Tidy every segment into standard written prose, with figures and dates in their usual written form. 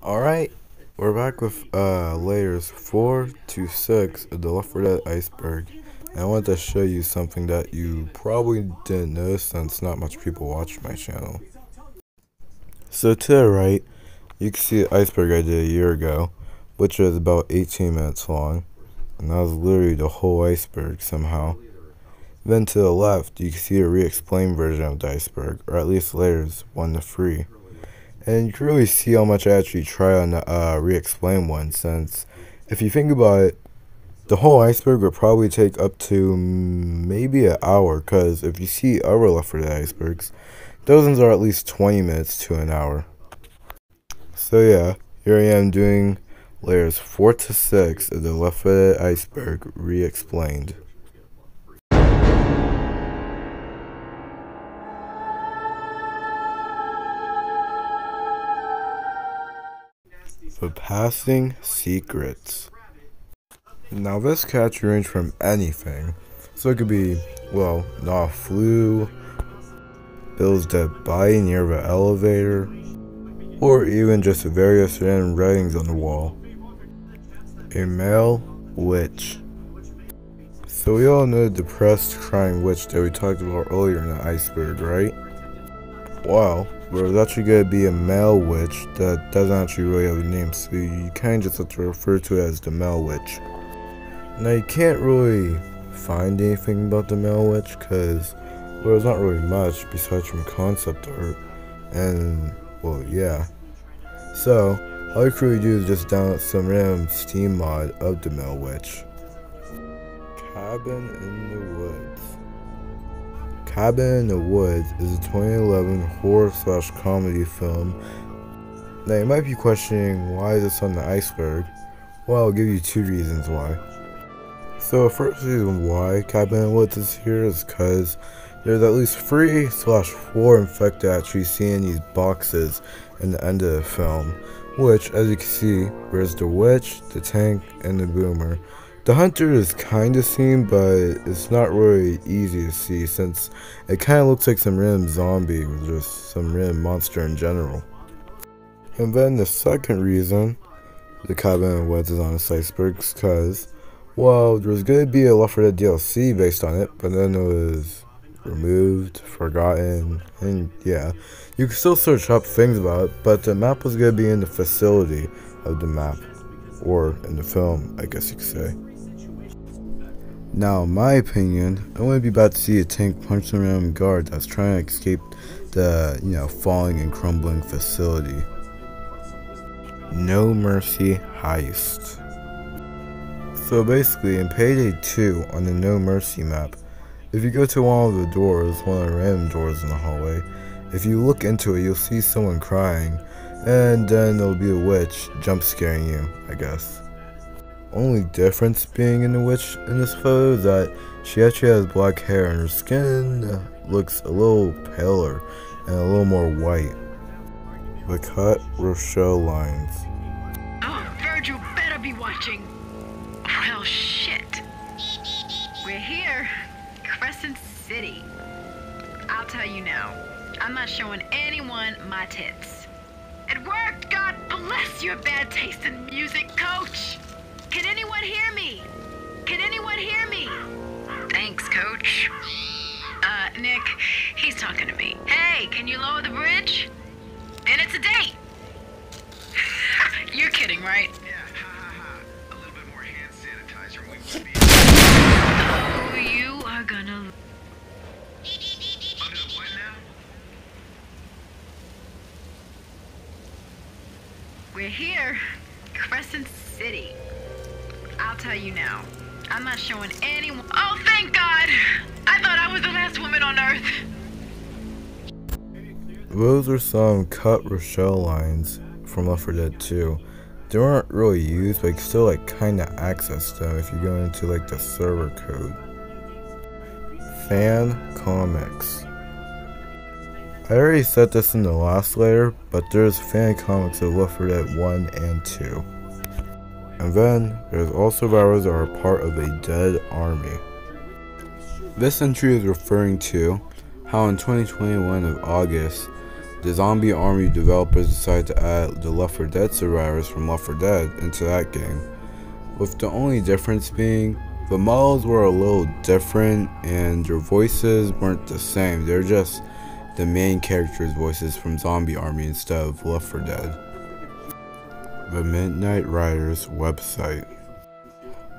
Alright, we're back with layers 4 to 6 of the Left 4 Dead Iceberg. And I wanted to show you something that you probably didn't notice since not much people watch my channel. So to the right, you can see the Iceberg I did a year ago, which was about 18 minutes long. And that was literally the whole iceberg somehow. Then to the left, you can see a re-explained version of the iceberg, or at least layers 1 to 3. And you can really see how much I actually try on the re-explain one, since if you think about it, the whole iceberg would probably take up to maybe an hour, because if you see other Left 4 Dead icebergs, those ones are at least 20 minutes to an hour. So yeah, here I am doing layers 4 to 6 of the Left 4 Dead Iceberg re-explained. The passing secrets. Now this could actually range from anything. So it could be, well, not flu, Bill's dead body near the elevator, or even just various random writings on the wall. A male witch. So we all know the depressed crying witch that we talked about earlier in the iceberg, right? Well, there's actually going to be a male witch that doesn't actually really have a name, so you kind of just have to refer to it as the male witch. Now you can't really find anything about the male witch because, well, there's not really much besides from concept art, and, well, yeah. So, all you can really do is just download some random Steam mod of the male witch. Cabin in the Woods. Cabin in the Woods is a 2011 horror/comedy film. Now you might be questioning, why is this on the iceberg? Well, I'll give you two reasons why. So the first reason why Cabin in the Woods is here is because there's at least 3/4 infected actually seeing these boxes in the end of the film, which, as you can see, there's the witch, the tank, and the boomer. The hunter is kinda seen, but it's not really easy to see since it kinda looks like some random zombie or just some random monster in general. And then the second reason the Cabin in the Woods is on this iceberg is because, well, there was gonna be a Left 4 Dead DLC based on it, but then it was removed, forgotten, and yeah. You can still search up things about it, but the map was gonna be in the facility of the map, or in the film, I guess you could say. Now, in my opinion, I wouldn't be about to see a tank punch some random guard that's trying to escape the, falling and crumbling facility. No Mercy Heist. So basically, in Payday 2 on the No Mercy map, if you go to one of the doors, one of the random doors in the hallway, if you look into it, you'll see someone crying, and then there'll be a witch jump scaring you, I guess. Only difference being in the witch in this photo is that she actually has black hair and her skin looks a little paler and a little more white. The cut Rochelle lines. Oh, Virgil better be watching. Well, shit. We're here, Crescent City. I'll tell you now, I'm not showing anyone my tits. It worked, God bless your bad taste in music, coach. Can anyone hear me? Can anyone hear me? Thanks, coach. Nick, he's talking to me. Hey, can you lower the bridge? And it's a date. You're kidding, right? Yeah, a little bit more hand sanitizer and we would be... Oh, you are gonna... Under the what now? We're here, Crescent City. I'll tell you now, I'm not showing anyone... Oh, thank God! I thought I was the last woman on Earth. Those are some cut Rochelle lines from Left 4 Dead 2. They weren't really used, but you can still kinda access them if you go into the server code. Fan comics. I already said this in the last layer, but there's fan comics of Left 4 Dead 1 and 2. And then, there's also survivors that are part of a dead army. This entry is referring to how in 2021 of August, the Zombie Army developers decided to add the Left 4 Dead survivors from Left 4 Dead into that game, with the only difference being the models were a little different and their voices weren't the same. They're just the main characters' voices from Zombie Army instead of Left 4 Dead. The Midnight Riders website.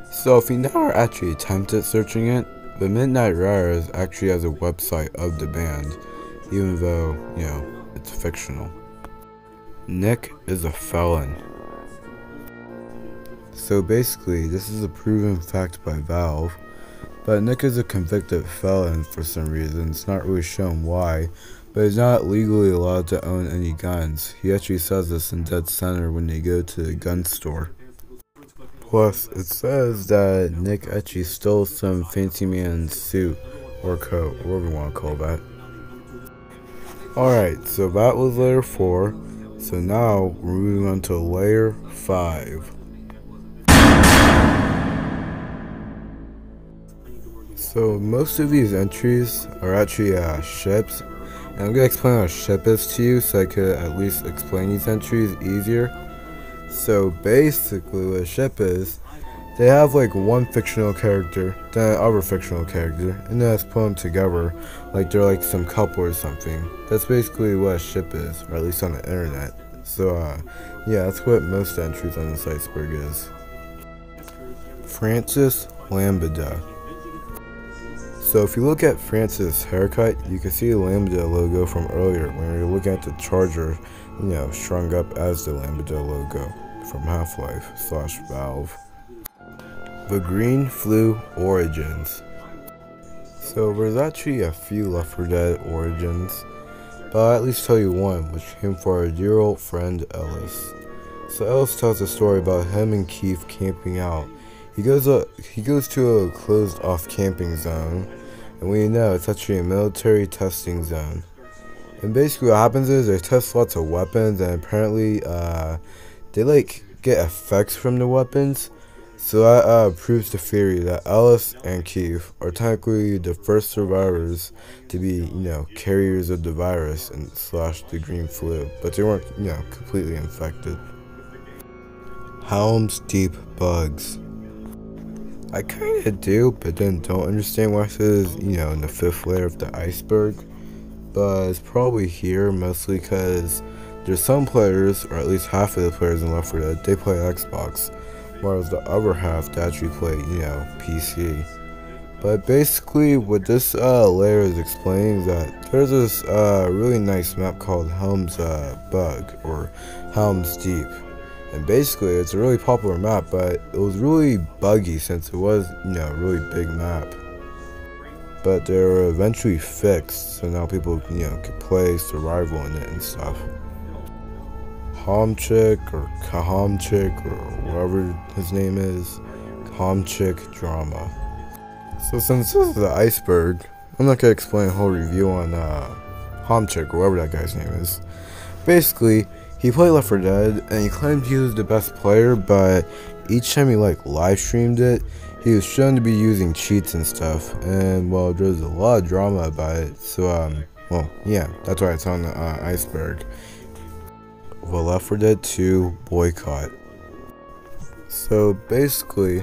So if you never actually attempted searching it, the Midnight Riders actually has a website of the band, even though, it's fictional. Nick is a felon. So basically, this is a proven fact by Valve, but Nick is a convicted felon for some reason. It's not really shown why, but he's not legally allowed to own any guns. He actually says this in Dead Center when they go to the gun store. Plus, it says that Nick actually stole some fancy man's suit or coat, whatever you want to call that. Alright, so that was layer 4. So now we're moving on to layer 5. So most of these entries are actually ships, and I'm going to explain what a ship is to you so I could at least explain these entries easier. So basically what a ship is, they have like one fictional character, then another fictional character, and then it's put them together like they're like some couple or something. That's basically what a ship is, or at least on the internet. So yeah, that's what most entries on this iceberg is. Francis Lambada. So if you look at Francis' haircut, you can see the Lambada logo from earlier when we were looking at the charger, strung up as the Lambada logo from Half-Life/Valve. The Green Flu Origins. So there's actually a few Left 4 Dead origins, but I'll at least tell you one, which came from our dear old friend Ellis. So Ellis tells a story about him and Keith camping out. He goes to a closed off camping zone, and we know it's actually a military testing zone. And basically what happens is they test lots of weapons, and apparently they like get effects from the weapons. So that proves the theory that Ellis and Keith are technically the first survivors to be, carriers of the virus and / the green flu, but they weren't, completely infected. Helms Deep bugs. I kinda do, but then don't understand why it says, in the 5th layer of the iceberg. But it's probably here mostly because there's some players, or at least half of the players in Left 4 Dead, they play Xbox, whereas the other half they actually play, PC. But basically what this layer is explaining is that there's this really nice map called Helms Bug, or Helms Deep. And basically it's a really popular map, but it was really buggy since it was, a really big map. But they were eventually fixed, so now people, could play survival in it and stuff. ComChick or whatever his name is, ComChick Drama. So since this is the iceberg, I'm not gonna explain a whole review on ComChick or whatever that guy's name is. Basically, he played Left 4 Dead and he claimed he was the best player, but each time he live streamed it, he was shown to be using cheats and stuff, and well, there's a lot of drama about it. So well, yeah, that's why it's on the iceberg. The Left 4 Dead 2 boycott. So basically,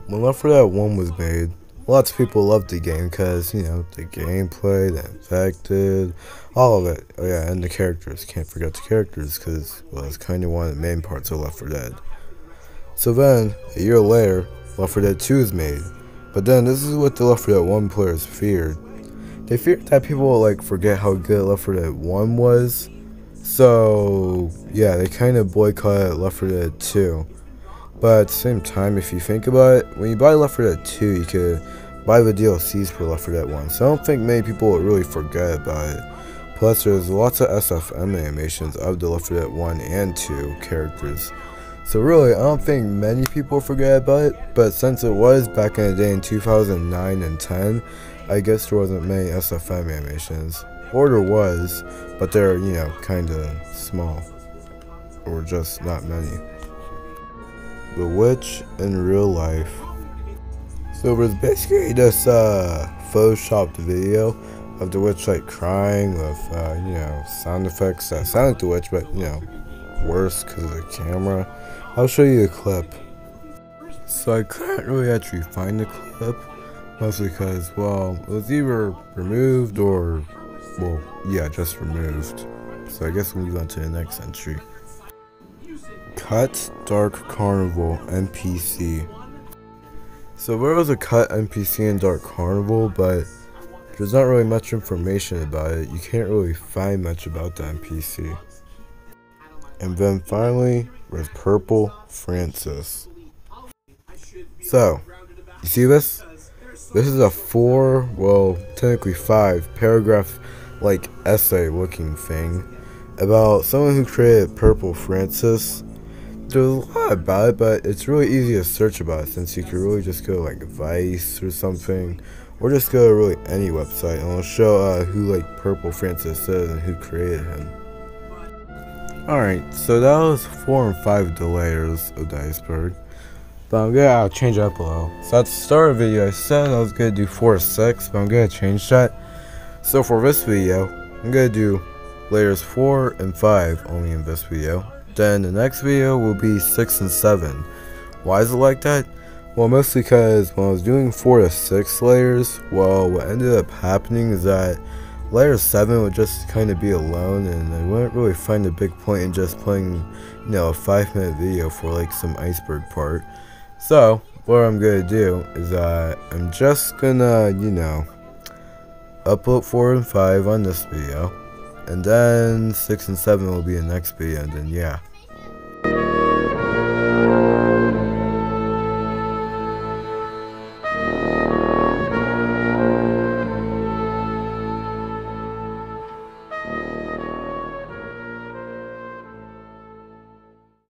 when Left 4 Dead 1 was made, lots of people loved the game because, the gameplay, the infected, all of it. Oh yeah, and the characters. Can't forget the characters because, well, it's kind of one of the main parts of Left 4 Dead. So then, a year later, Left 4 Dead 2 is made. But then, this is what the Left 4 Dead 1 players feared. They feared that people would, forget how good Left 4 Dead 1 was. So, yeah, they kind of boycotted Left 4 Dead 2. But at the same time, if you think about it, when you buy Left 4 Dead 2, you could buy the DLCs for Left 4 Dead 1. So I don't think many people would really forget about it. Plus, there's lots of SFM animations of the Left 4 Dead 1 and 2 characters. So really, I don't think many people forget about it. But since it was back in the day in 2009 and 10, I guess there wasn't many SFM animations. Or there was, but they're, kinda small. Or just not many. The Witch in Real Life. So there's basically this photoshopped video of the witch like crying with, you know, sound effects that sound like the witch, but, you know, worse because of the camera. I'll show you a clip. So I couldn't really actually find the clip, mostly because, well, it was either removed or, well, yeah, just removed. So I guess we'll move on to the next entry. Cut Dark Carnival NPC. So there was a cut NPC in Dark Carnival, but there's not really much information about it. You can't really find much about the NPC. And then finally, there's Purple Francis. So, you see this? This is a 4, well, technically 5 paragraph like essay looking thing about someone who created Purple Francis. There's a lot about it, but it's really easy to search about it since you can really just go to like Vice or something, or just go to really any website and it'll show who like Purple Francis is and who created him. Alright, so that was 4 and 5 the layers of the iceberg. But I'm gonna change it up a little. So at the start of the video I said I was gonna do 4 or 6, but I'm gonna change that. So for this video, I'm gonna do layers 4 and 5 only in this video. Then the next video will be 6 and 7. Why is it like that? Well, mostly because when I was doing 4 to 6 layers, well, what ended up happening is that layer 7 would just kind of be alone, and I wouldn't really find a big point in just playing, you know, a 5-minute video for like some iceberg part. So what I'm gonna do is I'm just gonna, you know, upload 4 and 5 on this video, and then 6 and 7 will be the next video, and then yeah.